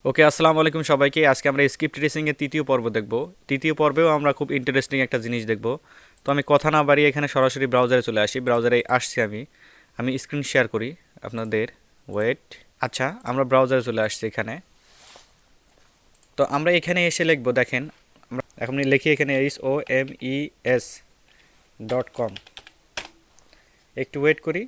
ওকে, আসসালামু আলাইকুম সবাইকে। আজকে আমরা স্ক্রিপ্ট ট্রেসিং এর তৃতীয় পর্ব দেখব। তৃতীয় পর্বেও আমরা খুব ইন্টারেস্টিং একটা জিনিস দেখব। তো আমি কথা না বাড়িয়ে এখানে সরাসরি ব্রাউজারে চলে আসি। ব্রাউজারে আসছি আমি। আমি স্ক্রিন শেয়ার করি আপনাদের। ওয়েট। আচ্ছা, আমরা ব্রাউজারে চলে আসছি এখানে। তো আমরা এখানে এসে লিখব, দেখেন আমরা এখন লিখি এখানে homes.com। একটু ওয়েট করি,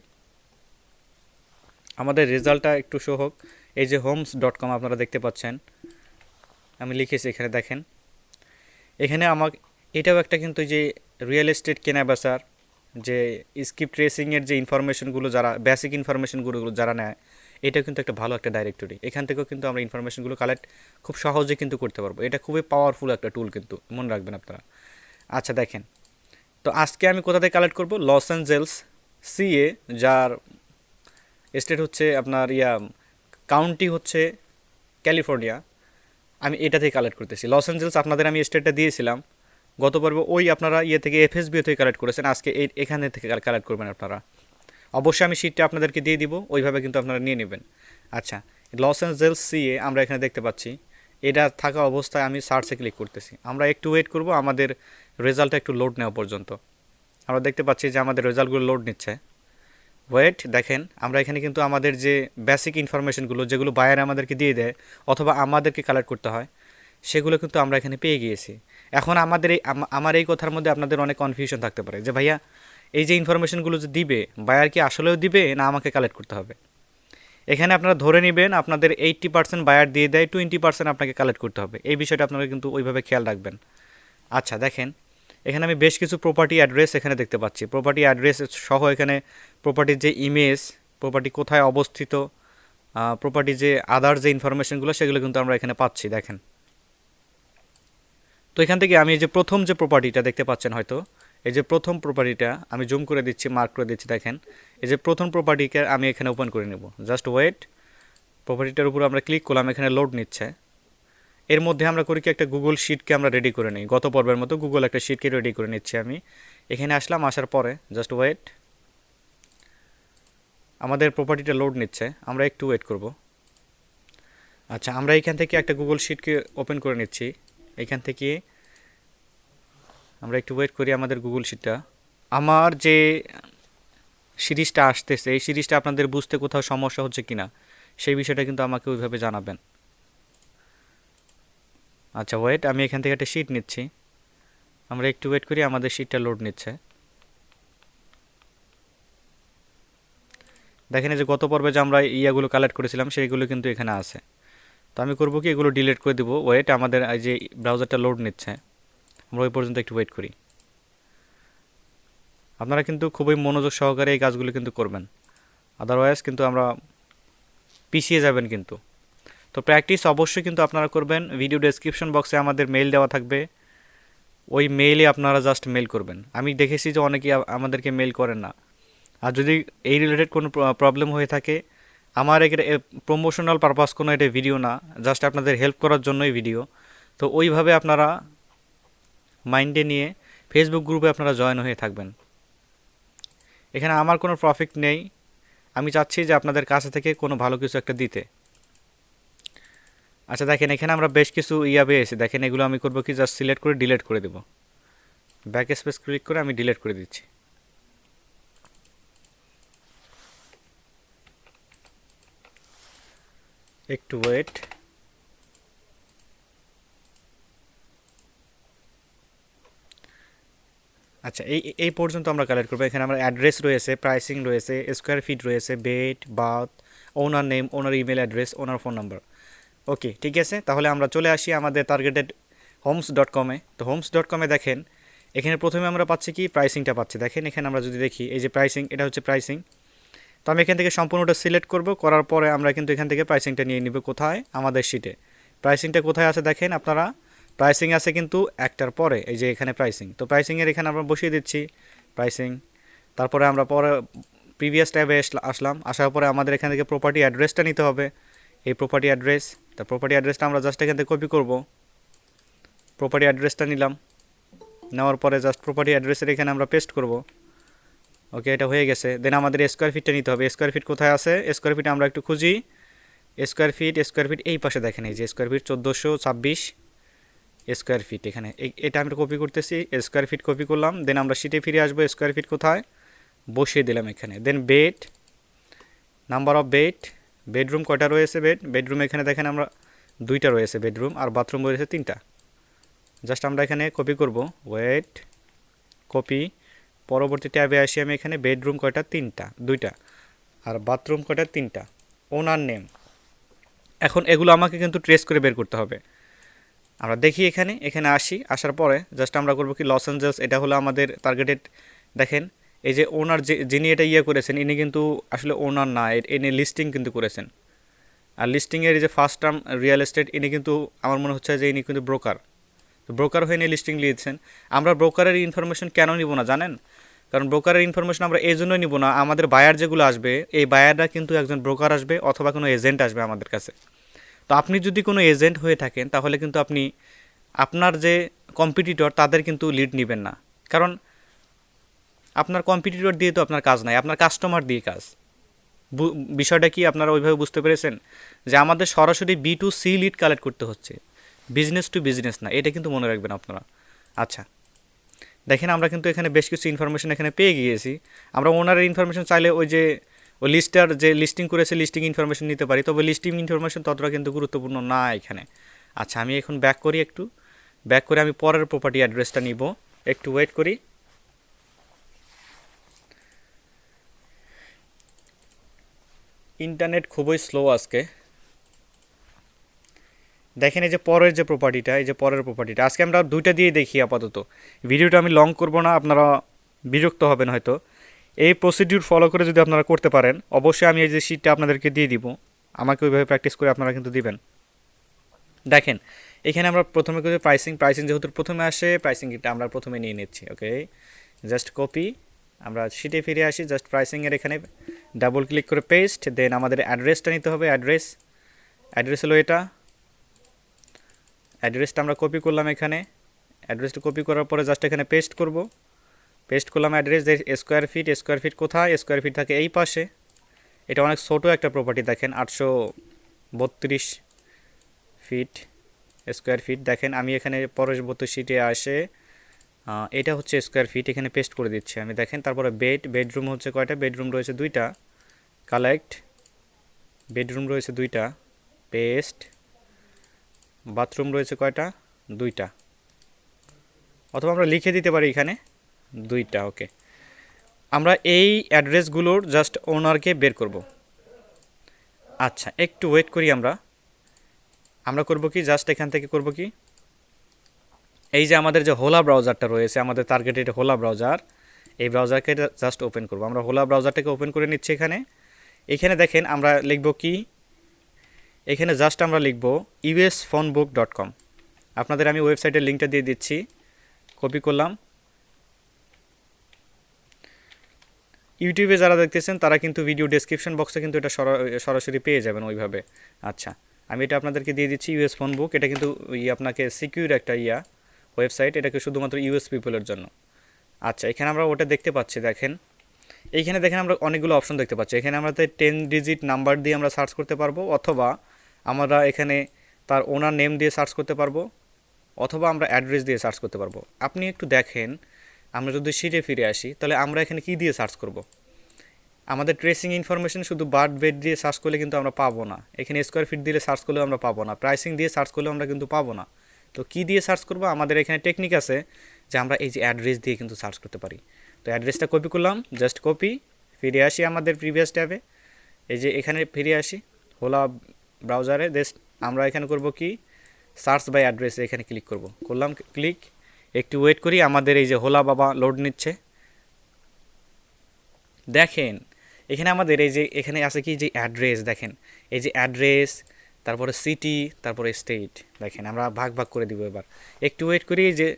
আমাদের রেজাল্টটা একটু শো হোক। এই যে homes.com আপনারা দেখতে পাচ্ছেন, আমি লিখেছি এখানে দেখেন। এখানে আমার এটাও একটা কিন্তু যে রিয়েল এস্টেট কেনা বেচার যে স্ক্রিপ্ট ট্রেসিংয়ের যে ইনফরমেশনগুলো যারা বেসিক ইনফরমেশনগুলো যারা নেয়, এটা কিন্তু একটা ভালো একটা ডাইরেক্টরি। এখান থেকেও কিন্তু আমরা ইনফরমেশনগুলো কালেক্ট খুব সহজে কিন্তু করতে পারবো। এটা খুবই পাওয়ারফুল একটা টুল, কিন্তু মনে রাখবেন আপনারা। আচ্ছা দেখেন, তো আজকে আমি কোথা থেকে কালেক্ট করব? লস অ্যাঞ্জেলস সিএ, যার স্টেট হচ্ছে আপনার কাউন্টি হচ্ছে ক্যালিফোর্নিয়া। আমি এটা থেকে কালেক্ট করতেছি। লস অ্যাঞ্জেলস আপনাদের আমি স্টেটটা দিয়েছিলাম গত পর্বে, ওই আপনারা থেকে এফএসবিও থেকে কালেক্ট করেছেন। আজকে এখানে থেকে কালেক্ট করবেন আপনারা। অবশ্যই আমি শিটটা আপনাদেরকে দিয়ে দিব, ওইভাবে কিন্তু আপনারা নিয়ে নেবেন। আচ্ছা, লস অ্যাঞ্জেলস সিএ আমরা এখানে দেখতে পাচ্ছি। এটা থাকা অবস্থায় আমি সার্চে ক্লিক করতেছি। আমরা একটু ওয়েট করব আমাদের রেজাল্টটা একটু লোড নেওয়া পর্যন্ত। আমরা দেখতে পাচ্ছি যে আমাদের রেজাল্টগুলো লোড নিচ্ছে। ওয়েট, দেখেন আমরা এখানে কিন্তু আমাদের যে বেসিক ইনফরমেশনগুলো যেগুলো বায়ার আমাদেরকে দিয়ে দেয় অথবা আমাদেরকে কালেক্ট করতে হয়, সেগুলো কিন্তু আমরা এখানে পেয়ে গিয়েছি। এখন আমাদের আমার এই কথার মধ্যে আপনাদের অনেক কনফিউশন থাকতে পারে যে ভাইয়া, এই যে ইনফরমেশনগুলো যে দিবে, বায়ার কি আসলেও দিবে না আমাকে কালেক্ট করতে হবে? এখানে আপনারা ধরে নেবেন আপনাদের 80% বায়ার দিয়ে দেয়, 20% আপনাকে কালেক্ট করতে হবে। এই বিষয়টা আপনারা কিন্তু ওইভাবে খেয়াল রাখবেন। আচ্ছা দেখেন, এখানে আমি বেশ কিছু প্রপার্টি অ্যাড্রেস এখানে দেখতে পাচ্ছি। প্রপার্টি অ্যাড্রেস সহ এখানে প্রপার্টির যে ইমেজ, প্রপার্টি কোথায় অবস্থিত, প্রপার্টি যে আদার যে ইনফরমেশনগুলো, সেগুলো কিন্তু আমরা এখানে পাচ্ছি। দেখেন, তো এখান থেকে আমি এই যে প্রথম যে প্রপার্টিটা দেখতে পাচ্ছেন হয়তো, এই যে প্রথম প্রপার্টিটা আমি জুম করে দিচ্ছি, মার্ক করে দিচ্ছি। দেখেন, এই যে প্রথম প্রপার্টিকে আমি এখানে ওপেন করে নেব। Just wait. প্রপার্টিটার উপর আমরা ক্লিক করলাম, এখানে লোড নিচ্ছে। এর মধ্যে আমরা করি কি, একটা গুগল শিটকে আমরা রেডি করে নিই। গত পর্বের মতো গুগল একটা শিটকে রেডি করে নিচ্ছি আমি। এখানে আসলাম, আসার পরে জাস্ট ওয়েট। আমাদের প্রপার্টিটা লোড নিচ্ছে, আমরা একটু ওয়েট করব। আচ্ছা, আমরা এখান থেকে একটা গুগল শিটকে ওপেন করে নিচ্ছি। এখান থেকে আমরা একটু ওয়েট করি আমাদের গুগল শিটটা। আমার যে সিরিজটা আসতেছে, এই সিরিজটা আপনাদের বুঝতে কোথাও সমস্যা হচ্ছে কিনা সেই বিষয়টা কিন্তু আমাকে ওইভাবে জানাবেন। আচ্ছা ওয়েট, আমি এখান থেকে একটা শিট নিচ্ছি। আমরা একটু ওয়েট করি, আমাদের শিটটা লোড নিচ্ছে। দেখেন, এই যে গত পর্বে যে আমরা ইয়াগুলো কালেক্ট করেছিলাম সেইগুলো কিন্তু এখানে আছে। তো আমি করবো কি, এগুলো ডিলিট করে দেবো। ওয়েট, আমাদের এই যে ব্রাউজারটা লোড নিচ্ছে, আমরা ওই পর্যন্ত একটু ওয়েট করি। আপনারা কিন্তু খুবই মনোযোগ সহকারে এই কাজগুলো কিন্তু করবেন, আদারওয়াইজ কিন্তু আমরা পিছিয়ে যাবেন কিন্তু। তো প্র্যাকটিস অবশ্যই কিন্তু আপনারা করবেন। ভিডিও ডেসক্রিপশন বক্সে আমাদের মেইল দেওয়া থাকবে, ওই মেইলে আপনারা জাস্ট মেইল করবেন। আমি দেখেছি যে অনেকে আমাদেরকে মেইল করেন না। আর যদি এই রিলেটেড কোনো প্রবলেম হয়ে থাকে, আমার এটা প্রমোশনাল পারপাস কোনো এটা ভিডিও না, জাস্ট আপনাদের হেল্প করার জন্যই ভিডিও। তো ওইভাবে আপনারা মাইন্ডে নিয়ে ফেসবুক গ্রুপে আপনারা জয়েন হয়ে থাকবেন। এখানে আমার কোনো প্রফিট নেই, আমি চাচ্ছি যে আপনাদের কাছে থেকে কোনো ভালো কিছু একটা দিতে। আচ্ছা দেখেন, এখানে আমরা বেশ কিছু পেয়েছি। দেখেন, এগুলো আমি করবো কি, জাস্ট সিলেক্ট করে ডিলিট করে দেবো। ব্যাক স্পেস ক্লিক করে আমি ডিলিট করে দিচ্ছি। একটু ওয়েট। আচ্ছা, এই পর্যন্ত আমরা কালেক্ট করবো। এখানে আমার অ্যাড্রেস রয়েছে, প্রাইসিং রয়েছে, স্কোয়ার ফিট রয়েছে, বেড, বাথ, ওনার নেম, ওনার ইমেল অ্যাড্রেস, ওনার ফোন নাম্বার। ওকে, ঠিক আছে। তাহলে আমরা চলে আসি আমাদের টার্গেটেড homes.com-এ। তো homes.com-এ দেখেন, এখানে প্রথমে আমরা পাচ্ছি কি, প্রাইসিংটা পাচ্ছি। দেখেন এখানে আমরা যদি দেখি, এই যে প্রাইসিং, এটা হচ্ছে প্রাইসিং। তো আমি এখান থেকে সম্পূর্ণটা সিলেক্ট করব, করার পরে আমরা কিন্তু এখান থেকে প্রাইসিংটা নিয়ে নিব। কোথায়? আমাদের শিটে। প্রাইসিংটা কোথায় আছে দেখেন আপনারা, প্রাইসিং আছে কিন্তু একটার পরে, এই যে এখানে প্রাইসিং। তো প্রাইসিংয়ের এখানে আমরা বসিয়ে দিচ্ছি প্রাইসিং। তারপরে আমরা পরে প্রিভিয়াস ট্যাবে আসলাম, আসার পরে আমাদের এখান থেকে প্রপার্টি অ্যাড্রেসটা নিতে হবে। এই প্রপার্টি অ্যাড্রেস, তা প্রপার্টি অ্যাড্রেসটা আমরা জাস্ট এখান থেকে কপি করব। প্রপার্টি অ্যাড্রেসটা নিলাম, নেওয়ার পরে জাস্ট প্রপার্টি অ্যাড্রেসের এখানে আমরা পেস্ট করব। ওকে, এটা হয়ে গেছে। দেন আমাদের স্কোয়ার ফিটটা নিতে হবে। স্কোয়ার ফিট কোথায় আছে? স্কোয়ার ফিট আমরা একটু খুঁজি। স্কোয়ার ফিট এই পাশে দেখেন, এই যে স্কোয়ার ফিট 1426 স্কোয়ার ফিট। এখানে এটা আমরা কপি করতেছি, স্কোয়ার ফিট কপি করলাম, দেন আমরা শিটে ফিরে আসবো, স্কোয়ার ফিট কোথায় বসিয়ে দিলাম এখানে। Then bed, number of bed, bedroom কয়টা রয়েছে, বেডরুম এখানে দেখেন আমরা 2টা রয়েছে বেডরুম, আর বাথরুম রয়েছে 3টা। জাস্ট আমরা এখানে কপি করব, ওয়েট কপি, পরবর্তী ট্যাবে আসি আমি, এখানে বেডরুম কয়টা 2টা, আর বাথরুম কয়টা 3টা, ওনার নেম। এখন এগুলো আমাকে কিন্তু ট্রেস করে বের করতে হবে। আমরা দেখি এখানে আসি, আসার পরে জাস্ট আমরা করব কি, লস অ্যাঞ্জেলস, এটা হলো আমাদের টার্গেটেড। দেখেন এই যে ওনার যিনি এটা করেছেন, ইনি কিন্তু আসলে ওনার না, ইনি লিস্টিং কিন্তু করেছেন। আর লিস্টিংয়ের এই যে ফার্স্ট টার্ম রিয়েল এস্টেট, ইনি কিন্তু আমার মনে হচ্ছে যে ইনি কিন্তু ব্রোকার, তো ব্রোকার হয়ে ইনি লিস্টিং নিয়েছেন। আমরা ব্রোকারের ইনফরমেশন কেন নিব না জানেন? কারণ ব্রোকারের ইনফরমেশন আমরা এই জন্যই নিব না, আমাদের বায়ার যেগুলো আসবে, এই বায়াররা কিন্তু একজন ব্রোকার আসবে অথবা কোনো এজেন্ট আসবে আমাদের কাছে। তো আপনি যদি কোনো এজেন্ট হয়ে থাকেন, তাহলে কিন্তু আপনি আপনার যে কম্পিটিটর তাদের কিন্তু লিড নেবেন না, কারণ আপনার কম্পিটিটর দিয়ে তো আপনার কাজ নাই, আপনার কাস্টমার দিয়ে কাজ। বিষয়টা কি আপনারা ওইভাবে বুঝতে পেরেছেন? যে আমাদের সরাসরি B2C লিড কালেক্ট করতে হচ্ছে, বিজনেস টু বিজনেস না, এটা কিন্তু মনে রাখবেন আপনারা। আচ্ছা দেখেন, আমরা কিন্তু এখানে বেশ কিছু ইনফরমেশন এখানে পেয়ে গিয়েছি। আমরা ওনারের ইনফরমেশন চাইলে ওই যে ওই লিস্টার যে লিস্টিং করেছে লিস্টিং ইনফরমেশন নিতে পারি, তবে লিস্টিং ইনফরমেশন ততটা কিন্তু গুরুত্বপূর্ণ না এখানে। আচ্ছা আমি এখন ব্যাক করি, একটু ব্যাক করে আমি পরের প্রপার্টি অ্যাড্রেসটা নিব, একটু ওয়েট করি। ইন্টারনেট খুবই স্লো আজকে। দেখেন এই যে পরের যে প্রপার্টিটা, এই যে পরের প্রপার্টিটা, আজকে আমরা 2টা দিয়ে দেখি আপাতত। ভিডিওটা আমি লং করব না, আপনারা বিরক্ত হবেন হয়তো। এই প্রসিডিউর ফলো করে যদি আপনারা করতে পারেন, অবশ্যই আমি এই যে শিটটা আপনাদেরকে দিয়ে দিব, আমাকে ওইভাবে প্র্যাকটিস করে আপনারা কিন্তু দিবেন। দেখেন এখানে আমরা প্রথমে করি প্রাইসিং যেহেতু প্রথমে আসে, প্রাইসিংটা আমরা প্রথমে নিয়ে নিচ্ছি। ওকে, জাস্ট কপি, আমরা শিটে ফিরে আসি, জাস্ট প্রাইসিংয়ের এখানে ডাবল ক্লিক করে পেস্ট, দেন আমাদের অ্যাড্রেসটা নিতে হবে। অ্যাড্রেস হলো এটা, অ্যাড্রেসটা আমরা কপি করলাম এখানে। অ্যাড্রেসটা কপি করার পরে জাস্ট এখানে পেস্ট করব, পেস্ট করলাম অ্যাড্রেস। স্কোয়ার ফিট কোথায়, স্কোয়ার ফিট থাকে এই পাশে। এটা অনেক ছোটো একটা প্রপার্টি, দেখেন 832 ফিট স্কোয়ার ফিট। দেখেন আমি এখানে পরবর্তী শিটে আসে, এটা হচ্ছে স্কোয়ার ফিট, এখানে পেস্ট করে দিচ্ছি আমি। দেখেন তারপরে বেডরুম হচ্ছে কয়টা, বেডরুম রয়েছে 2টা, কালেক্ট, বেডরুম রয়েছে 2টা, পেস্ট, বাথরুম রয়েছে কয়টা, 2টা, অথবা আমরা লিখে দিতে পারি এখানে 2টা। ওকে, আমরা এই অ্যাড্রেসগুলোর জাস্ট ওনারকে বের করব। আচ্ছা একটু ওয়েট করি, আমরা করব কি, জাস্ট এখান থেকে করব কি, এই যে আমাদের যে হোলা ব্রাউজারটা রয়েছে, আমাদের টার্গেটেড হোলা ব্রাউজার, এই ব্রাউজারকে জাস্ট ওপেন করব। আমরা হোলা ব্রাউজারটাকে ওপেন করে নিচ্ছি। এখানে দেখেন আমরা লিখব কি, এখানে জাস্ট আমরা লিখব usphonebook.com। আপনাদের আমি ওয়েবসাইটের লিঙ্কটা দিয়ে দিচ্ছি, কপি করলাম। ইউটিউবে যারা দেখতেছেন তারা কিন্তু ভিডিও ডেসক্রিপশন বক্সে কিন্তু এটা সরাসরি পেয়ে যাবেন ওইভাবে। আচ্ছা আমি এটা আপনাদেরকে দিয়ে দিচ্ছি, US ফোন বুক। এটা কিন্তু আপনাকে সিকিউর একটা ওয়েবসাইট, এটাকে শুধুমাত্র US পিপলের জন্য। আচ্ছা এখানে আমরা ওটা দেখতে পাচ্ছি, দেখেন এইখানে দেখেন আমরা অনেকগুলো অপশন দেখতে পাচ্ছি। এখানে আমরা 10 ডিজিট নাম্বার দিয়ে আমরা সার্চ করতে পারবো, অথবা আমরা এখানে তার ওনার নেম দিয়ে সার্চ করতে পারবো, অথবা আমরা অ্যাড্রেস দিয়ে সার্চ করতে পারবো। আপনি একটু দেখেন, আমরা যদি শিটে ফিরে আসি, তাহলে আমরা এখানে কি দিয়ে সার্চ করব? আমাদের ট্রেসিং ইনফরমেশন শুধু বার্ড বেড দিয়ে সার্চ করলে কিন্তু আমরা পাবো না, এখানে স্কোয়ার ফিট দিয়ে সার্চ করলেও আমরা পাবো না, প্রাইসিং দিয়ে সার্চ করলেও আমরা কিন্তু পাবো না। তো কি দিয়ে সার্চ করবো? আমাদের এখানে টেকনিক আছে যে আমরা এই যে অ্যাড্রেস দিয়ে কিন্তু সার্চ করতে পারি। তো অ্যাড্রেসটা কপি করলাম, জাস্ট কপি, ফিরে আসি আমাদের প্রিভিয়াস ট্যাবে, এই যে এখানে ফিরে আসি হোলা ব্রাউজারে। আমরা এখানে করব কি, সার্চ বাই অ্যাড্রেসে এখানে ক্লিক করলাম ক্লিক। একটু ওয়েট করি, আমাদের এই যে হোলা বাবা লোড নিচ্ছে। দেখেন এখানে আমাদের এই যে এখানে আছে কি, যে অ্যাড্রেস, দেখেন এই যে অ্যাড্রেস, তারপরে সিটি, তারপরে স্টেট। দেখেন আমরা ভাগ ভাগ করে দিব এবার। একটু ওয়েট করি, যে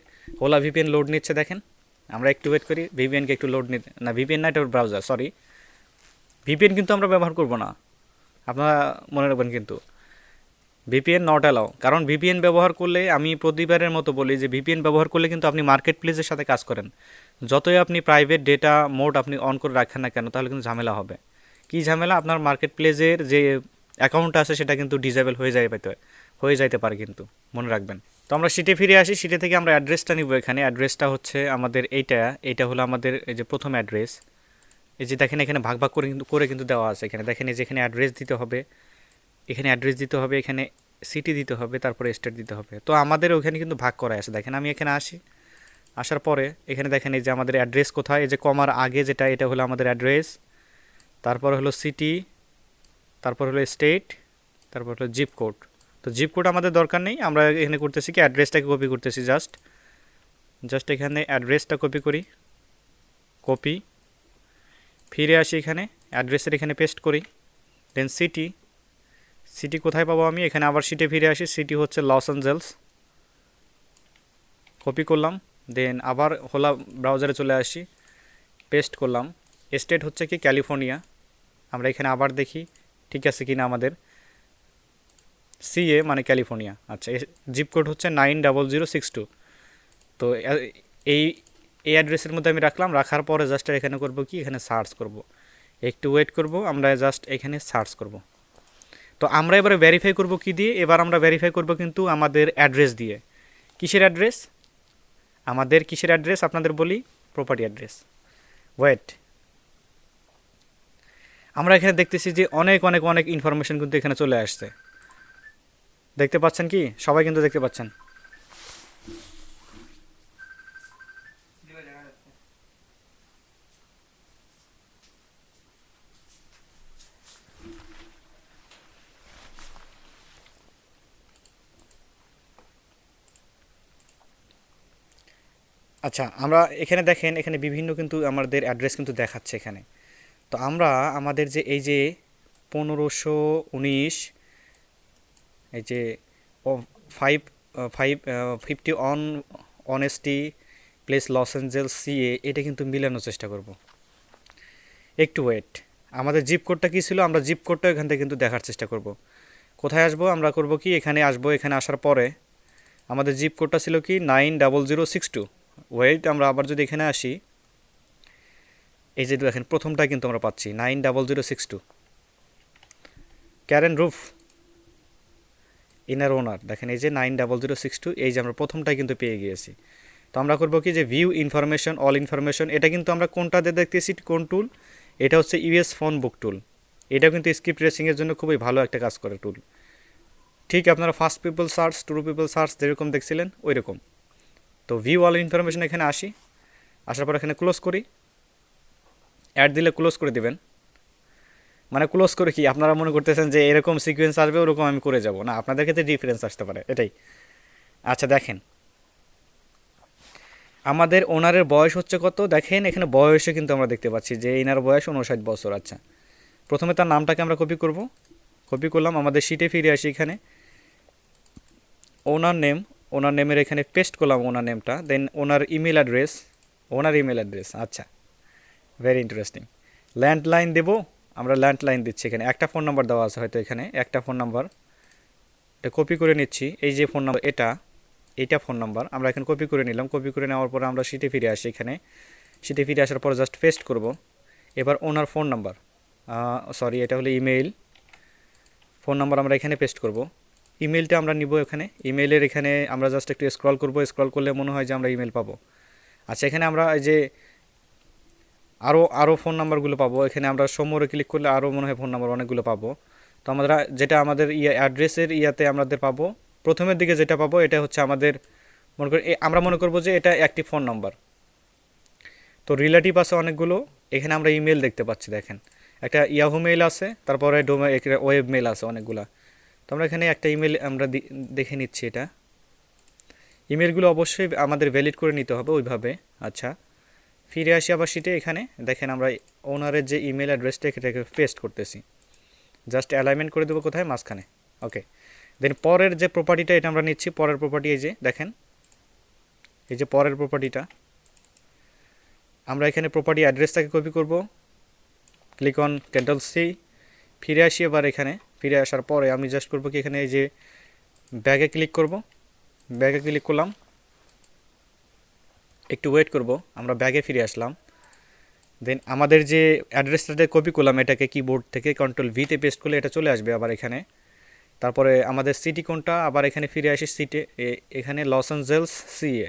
হোলা ভিপিএন লোড নিচ্ছে, দেখেন আমরা একটু ওয়েট করি, ভিপিএনকে একটু লোড নিতে, না ভিপিএন না, এটা ব্রাউজার, সরি ভিপিএন কিন্তু আমরা ব্যবহার করব না, আপনারা মনে রাখবেন কিন্তু ভিপিএন নট অ্যালাউ। কারণ ভিপিএন ব্যবহার করলে, আমি প্রতিবারের মতো বলি যে ভিপিএন ব্যবহার করলে কিন্তু আপনি মার্কেট প্লেসের সাথে কাজ করেন, যতই আপনি প্রাইভেট ডেটা মোড আপনি অন করে রাখেন না কেন, তাহলে কিন্তু ঝামেলা হবে। কি ঝামেলা? আপনার মার্কেট প্লেসের যে অ্যাকাউন্ট আছে সেটা কিন্তু ডিসেবল হয়ে যাইতে পারে, কিন্তু মনে রাখবেন। তো আমরা শিটে ফিরে আসি। শিটে থেকে আমরা অ্যাড্রেসটা নিব। এখানে অ্যাড্রেসটা হচ্ছে আমাদের এইটা হলো আমাদের এই যে প্রথম অ্যাড্রেস। এই যে দেখেন এখানে ভাগ ভাগ করে কিন্তু দেওয়া আছে। এখানে দেখেন এই যে এখানে অ্যাড্রেস দিতে হবে, এখানে সিটি দিতে হবে, তারপরে স্টেট দিতে হবে। তো আমাদের ওখানে কিন্তু ভাগ করা আছে। দেখেন আমি এখানে আসার পরে এখানে দেখেন এই যে আমাদের অ্যাড্রেস কোথায়, এই যে কমার আগে যেটা, এটা হলো আমাদের অ্যাড্রেস, তারপর হলো সিটি, তারপর হলো স্টেট, তারপর হলো জিপ কোড। তো জিপ কোড আমাদের দরকার নেই, আমরা এখানে করতেছি কি অ্যাড্রেসটাকে কপি করতেছি। জাস্ট এখানে অ্যাড্রেসটা কপি করি, কপি, ফিরে আসি এখানে অ্যাড্রেসের এখানে পেস্ট করি। দেন সিটি কোথায় পাবো আমি, এখানে আবার সিটে ফিরে আসি। সিটি হচ্ছে লস অ্যাঞ্জেলস, কপি করলাম। দেন আবার হোলা ব্রাউজারে চলে আসি, পেস্ট করলাম। স্টেট হচ্ছে কি ক্যালিফোর্নিয়া। আমরা এখানে আবার দেখি ঠিক আছে কিনা আমাদের, সিএ মানে ক্যালিফোর্নিয়া। আচ্ছা, জিপ কোড হচ্ছে 90062। তো এই অ্যাড্রেসের মধ্যে আমি রাখার পরে জাস্ট এখানে করব কি, এখানে সার্চ করব। একটু ওয়েট করব, আমরা জাস্ট এখানে সার্চ করব। তো আমরা এবারে ভেরিফাই করব কি দিয়ে, এবার আমরা ভেরিফাই করব কিন্তু আমাদের অ্যাড্রেস দিয়ে। কিসের অ্যাড্রেস? আমাদের কিসের অ্যাড্রেস আপনাদের বলি, প্রপার্টি অ্যাড্রেস। ওয়েট, আমরা এখানে দেখতেছি যে অনেক অনেক অনেক ইনফরমেশন কিন্তু এখানে চলে আসছে। দেখতে পাচ্ছেন কি? সবাই কিন্তু দেখতে পাচ্ছেন। আচ্ছা, আমরা এখানে দেখেন এখানে বিভিন্ন কিন্তু আমাদের অ্যাড্রেস কিন্তু দেখাচ্ছে এখানে। তো আমরা আমাদের যে এই যে 1519, এই যে 50 honesty place Los Angeles CA, এটা কিন্তু মিলানোর চেষ্টা করব। একটু ওয়েট, আমাদের জিপ কোডটা কী ছিল, আমরা জিপ কোডটা এখান থেকে কিন্তু দেখার চেষ্টা করব। কোথায় আসবো, আমরা করব কি এখানে আসবো। এখানে আসার পরে আমাদের জিপ কোডটা ছিল কি 90062। ওয়েট, আমরা আবার যদি এখানে আসি, এই যে দেখেন প্রথমটা কিন্তু আমরা পাচ্ছি 90062। ক্যারেন রুফ ইনার ওনার, দেখেন এই যে 90062, এই যে আমরা প্রথমটাই কিন্তু পেয়ে গিয়েছি। তো আমরা করব কি যে ভিউ ইনফরমেশন, অল ইনফরমেশন, এটা কিন্তু আমরা কোনটাতে দেখতেছি, কোন টুল, এটা হচ্ছে ইউএস ফোন বুক টুল। এটাও কিন্তু স্ক্রিপ্ট রেসিংয়ের জন্য খুবই ভালো একটা কাজ করে টুল। ঠিক আপনারা first people search, true people search যেরকম দেখছিলেন ওই রকম। তো ভিউ অল ইনফরমেশন এখানে আসার পর এখানে ক্লোজ করি। অ্যাড দিলে ক্লোজ করে দিবেন। মানে ক্লোজ করে কি আপনারা মনে করতেছেন যে এরকম সিকোয়েন্স আসবে ওরকম আমি করে যাব না, আপনাদের ক্ষেত্রে ডিফারেন্স আসতে পারে, এটাই। আচ্ছা দেখেন আমাদের ওনারের বয়স হচ্ছে কত, দেখেন এখানে বয়সে কিন্তু আমরা দেখতে পাচ্ছি যে এনার বয়স 59 বছর। আচ্ছা, প্রথমে তার নামটাকে আমরা কপি করলাম। আমাদের শিটে ফিরে আসি, এখানে ওনার নেমের এখানে পেস্ট করলাম ওনার নেমটা। দেন ওনার ইমেল অ্যাড্রেস। আচ্ছা, ভেরি ইন্টারেস্টিং। ল্যান্ডলাইন দেবো, আমরা ল্যান্ডলাইন দিচ্ছি। এখানে একটা ফোন নাম্বার দেওয়া আছে, হয়তো এখানে একটা ফোন নাম্বার, এটা কপি করে নিচ্ছি। এই যে ফোন নাম্বার, এইটা ফোন নাম্বার আমরা এখানে কপি করে নিলাম। কপি করে নেওয়ার পর আমরা শিটে ফিরে আসি। এখানে শিটে ফিরে আসার পর জাস্ট পেস্ট করব। এবার ওনার ফোন নাম্বার, এটা হলো ইমেইল, ফোন নাম্বার আমরা এখানে পেস্ট করব। ইমেলটা আমরা নিব এখানে। ইমেলের এখানে আমরা জাস্ট একটু স্ক্রল করব, স্ক্রল করলে মনে হয় যে আমরা ইমেল পাবো। আচ্ছা, এখানে আমরা এই যে আরও ফোন নাম্বারগুলো পাবো। এখানে আমরা সমরে ক্লিক করলে আরও মনে হয় ফোন নাম্বার অনেকগুলো পাবো। তো আমরা যেটা আমাদের অ্যাড্রেসের ইয়াতে পাবো, প্রথমের দিকে যেটা পাবো এটা হচ্ছে আমাদের আমরা মনে করবো যে এটা একটি ফোন নাম্বার। তো রিলেটিভ আছে অনেকগুলো, এখানে আমরা ইমেল দেখতে পাচ্ছি। দেখেন একটা ইয়াহু মেইল আছে, তারপরে ওয়েব মেইল আছে অনেকগুলা। তো আমরা এখানে একটা ইমেল আমরা দেখে নিচ্ছি। এটা ইমেলগুলো অবশ্যই আমাদের ভ্যালিড করে নিতে হবে ওইভাবে। আচ্ছা, ফিরে আসি আবার শিটে। এখানে দেখেন আমরা ওনারের যে ইমেল অ্যাড্রেসটা এটাকে পেস্ট করতেছি। জাস্ট অ্যালাইনমেন্ট করে দেবো কোথায়, মাঝখানে। ওকে, দেন পরের যে প্রপার্টিটা এটা আমরা নিচ্ছি। পরের প্রপার্টি এই যে দেখেন, এই যে পরের প্রপার্টিটা আমরা এখানে প্রপার্টি অ্যাড্রেসটাকে কপি করব। ক্লিক অন কন্ট্রোল সি, ফিরে আসি। এবার এখানে ফিরে আসার পরে আমি জাস্ট করব কি এখানে এই যে ব্যাগে ক্লিক করব। ব্যাগে ক্লিক করলাম, একটু ওয়েট করব। আমরা ব্যাগে ফিরে আসলাম। দেন আমাদের যে অ্যাড্রেসটাতে কপি করলাম এটাকে কিবোর্ড থেকে কন্ট্রোল ভিতে পেস্ট করলে এটা চলে আসবে আবার এখানে। তারপরে আমাদের সিটি কোনটা, আবার এখানে ফিরে আসি সিটে, এখানে লস অ্যাঞ্জেলস সিএ।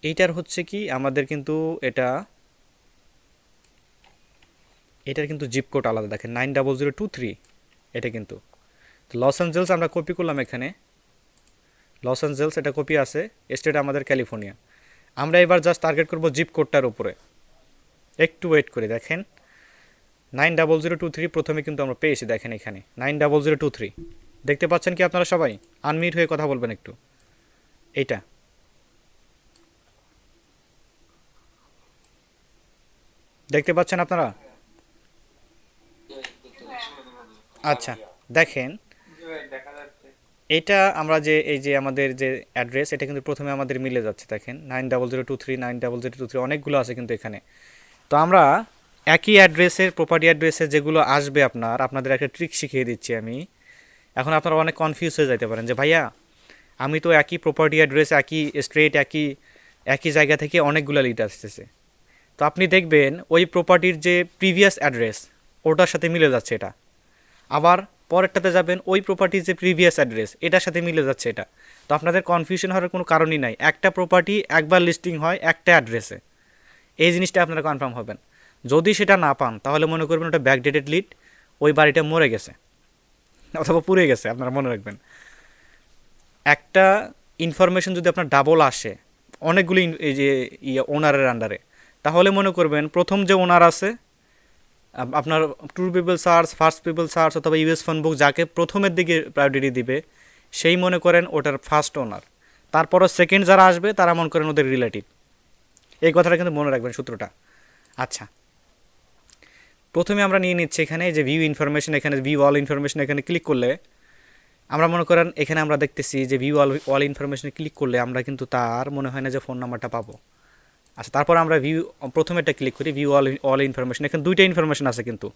এইটার হচ্ছে কি আমাদের কিন্তু এটার কিন্তু জিপ কোড আলাদা, দেখেন 90023 এটা কিন্তু। তো লস অ্যাঞ্জেলস আমরা কপি করলাম এখানে, লস অ্যাঞ্জেলস এটা কপি আছে, স্টেট আমাদের ক্যালিফোর্নিয়া। আমরা এবার জাস্ট টার্গেট করব জিপ কোডটার উপরে। একটু ওয়েট করে দেখেন, 90023 প্রথমে কিন্তু আমরা পেয়েছি, দেখেন এখানে 90023 দেখতে পাচ্ছেন কি আপনারা সবাই? আনমিউট হয়ে কথা বলবেন একটু। এইটা দেখতে পাচ্ছেন আপনারা? আচ্ছা, দেখেন এটা আমরা যে এই যে আমাদের যে অ্যাড্রেস এটা কিন্তু প্রথমে আমাদের মিলে যাচ্ছে, দেখেন 90023 90023 অনেকগুলো আছে কিন্তু এখানে। তো আমরা একই অ্যাড্রেসের প্রপার্টি অ্যাড্রেসে যেগুলো আসবে আপনাদের একটা ট্রিক শিখিয়ে দিচ্ছি আমি। এখন আপনারা অনেক কনফিউজ হয়ে যেতে পারেন যে ভাইয়া আমি তো একই প্রপার্টি অ্যাড্রেস, একই স্ট্রেট, একই একই জায়গা থেকে অনেকগুলো লিড আসতেছে। তো আপনি দেখবেন ওই প্রপার্টির যে প্রিভিয়াস অ্যাড্রেস ওটার সাথে মিলে যাচ্ছে এটা, আবার পরেরটাতে যাবেন ওই প্রপার্টির যে প্রিভিয়াস অ্যাড্রেস এটার সাথে মিলে যাচ্ছে এটা। তো আপনাদের কনফিউশন হওয়ার কোনো কারণই নাই, একটা প্রপার্টি একবার লিস্টিং হয় একটা অ্যাড্রেসে, এই জিনিসটা আপনারা কনফার্ম হবেন। যদি সেটা না পান তাহলে মনে করবেন ওটা ব্যাকডেটেড লিড, ওই বাড়িটা মরে গেছে অথবা পুড়ে গেছে, আপনারা মনে রাখবেন। একটা ইনফরমেশন যদি আপনার ডাবল আসে অনেকগুলি এই যে ওনারের আন্ডারে, তাহলে মনে করবেন প্রথম যে ওনার আছে আপনার true people search, first people search অথবা ইউএস ফোন বুক যাকে প্রথমের দিকে প্রায়োরিটি দিবে সেই মনে করেন ওটার ফার্স্ট ওনার। তারপরও সেকেন্ড যারা আসবে তারা মনে করেন ওদের রিলেটিভ। এই কথাটা কিন্তু মনে রাখবেন সূত্রটা। আচ্ছা, প্রথমে আমরা নিয়ে নিচ্ছি এখানে যে ভিউ ইনফরমেশন, এখানে ভিউ অল ইনফরমেশন এখানে ক্লিক করলে আমরা মনে করেন এখানে আমরা দেখতেছি যে ভিউ অল ইনফরমেশনে ক্লিক করলে আমরা কিন্তু তার মনে হয় না যে ফোন নাম্বারটা পাবো। আচ্ছা, তারপর আমরা প্রথমেরটা ক্লিক করি ভিউ অল ইনফরমেশন, এখানে দুইটা ইনফরমেশন আছে কিন্তু।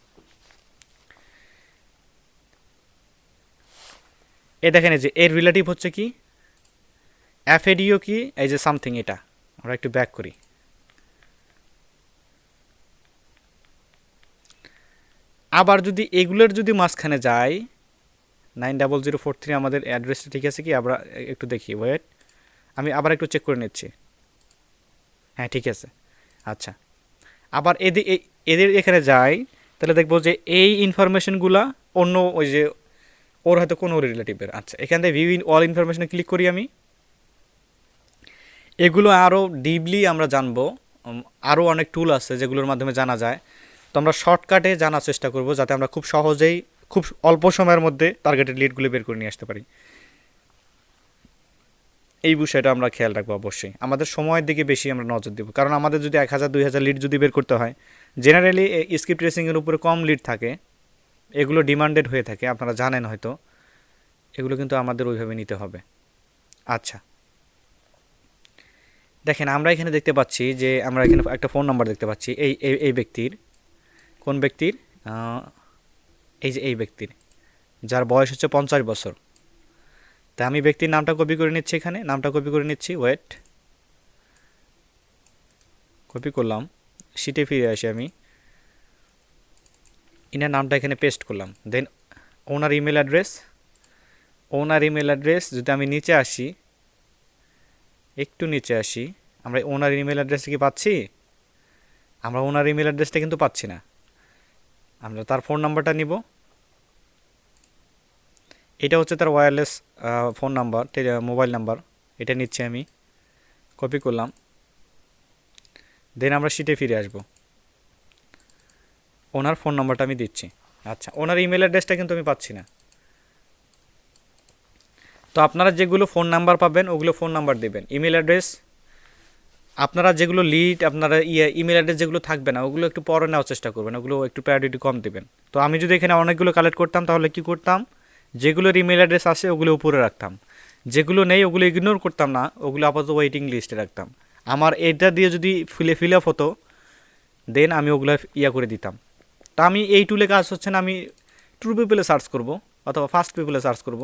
এ দেখেন এই যে এর রিলেটিভ হচ্ছে কি এফএডিও কি এই যে সামথিং, এটা আমরা একটু ব্যাক করি। আবার যদি এগুলোর যদি মাঝখানে যায় 90043 আমাদের অ্যাড্রেসটা ঠিক আছে কি, আমরা একটু দেখি, ওয়েট আমি আবার একটু চেক করে নিচ্ছি। হ্যাঁ ঠিক আছে। আচ্ছা, আবার এদের এখানে যাই, তাহলে দেখবো যে এই ইনফরমেশনগুলা অন্য ওই যে ওর হয়তো কোনো রিলেটিভের। আচ্ছা, এখান থেকে ভিউ অল ইনফরমেশনে ক্লিক করি আমি। এগুলো আরও ডিপলি আমরা জানবো, আরও অনেক টুল আছে যেগুলোর মাধ্যমে জানা যায়। তো আমরা শর্টকাটে জানার চেষ্টা করব যাতে আমরা খুব সহজেই খুব অল্প সময়ের মধ্যে টার্গেটেড লিডগুলো বের করে নিয়ে আসতে পারি। এই বিষয়টা আমরা খেয়াল রাখবো অবশ্যই, আমাদের সময়ের দিকে বেশি আমরা নজর দেবো, কারণ আমাদের যদি 1000-2000 লিড যদি বের করতে হয়, জেনারেলি স্ক্রিপ্ট ট্রেসিংয়ের উপরে কম লিড থাকে, এগুলো ডিমান্ডেড হয়ে থাকে, আপনারা জানেন হয়তো, এগুলো কিন্তু আমাদের ওইভাবে নিতে হবে। আচ্ছা, দেখেন আমরা এখানে দেখতে পাচ্ছি যে আমরা এখানে একটা ফোন নাম্বার দেখতে পাচ্ছি এই এই এই ব্যক্তির। কোন ব্যক্তির? এই যে এই ব্যক্তির, যার বয়স হচ্ছে 50 বছর। তা আমি ব্যক্তির নামটা কপি করে নিচ্ছি, এখানে নামটা কপি করে নিচ্ছি, ওয়েট কপি করলাম, শিটে ফিরে আসি আমি, ইনার নামটা এখানে পেস্ট করলাম। দেন ওনার ইমেল অ্যাড্রেস যদি আমি নিচে আসি, একটু নিচে আসি, আমরা ওনার ইমেল অ্যাড্রেসটা কি পাচ্ছি? আমরা ওনার ইমেল অ্যাড্রেসটা কিন্তু পাচ্ছি না। আমরা তার ফোন নাম্বারটা নিব, এটা হচ্ছে তার wireless phone number, mobile number, এটা নিচ্ছি আমি, কপি করলাম। দেন আমরা শিটে ফিরে আসব, ওনার ফোন নাম্বারটা আমি দিচ্ছি। আচ্ছা, ওনার ইমেল অ্যাড্রেসটা কিন্তু আমি পাচ্ছি না। তো আপনারা যেগুলো ফোন নাম্বার পাবেন ওগুলো ফোন নাম্বার দেবেন, ইমেল অ্যাড্রেস আপনারা যেগুলো লিড আপনারা ইমেল অ্যাড্রেস যেগুলো থাকবে না ওগুলো একটু পরে নেওয়ার চেষ্টা করবেন, ওগুলো একটু প্রায়োরিটি কম দেবেন। তো আমি যদি এখানে অনেকগুলো কালেক্ট করতাম তাহলে কি করতাম, যেগুলোর ইমেল অ্যাড্রেস আছে ওগুলো উপরে রাখতাম, যেগুলো নেই ওগুলো ইগনোর করতাম না, ওগুলো আপাতত ওয়েটিং লিস্টে রাখতাম। আমার এটা দিয়ে যদি ফিল আপ হতো দেন আমি ওগুলো করে দিতাম। তা আমি এই টুলে কাজ হচ্ছে না, আমি ট্রু পিপলে সার্চ করব অথবা ফার্স্ট পিপলে সার্চ করব,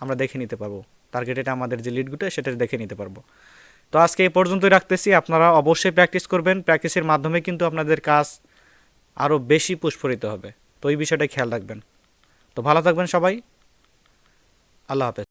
আমরা দেখে নিতে পারবো টার্গেটেড আমাদের যে লিডগুলো সেটা দেখে নিতে পারবো। তো আজকে এই পর্যন্তই রাখতেছি, আপনারা অবশ্যই প্র্যাকটিস করবেন, প্র্যাকটিসের মাধ্যমে কিন্তু আপনাদের কাজ আরও বেশি প্রস্ফুটিত হবে। তো এই বিষয়টা খেয়াল রাখবেন। তো ভালো থাকবেন সবাই। আল্লাহ হাফেজ।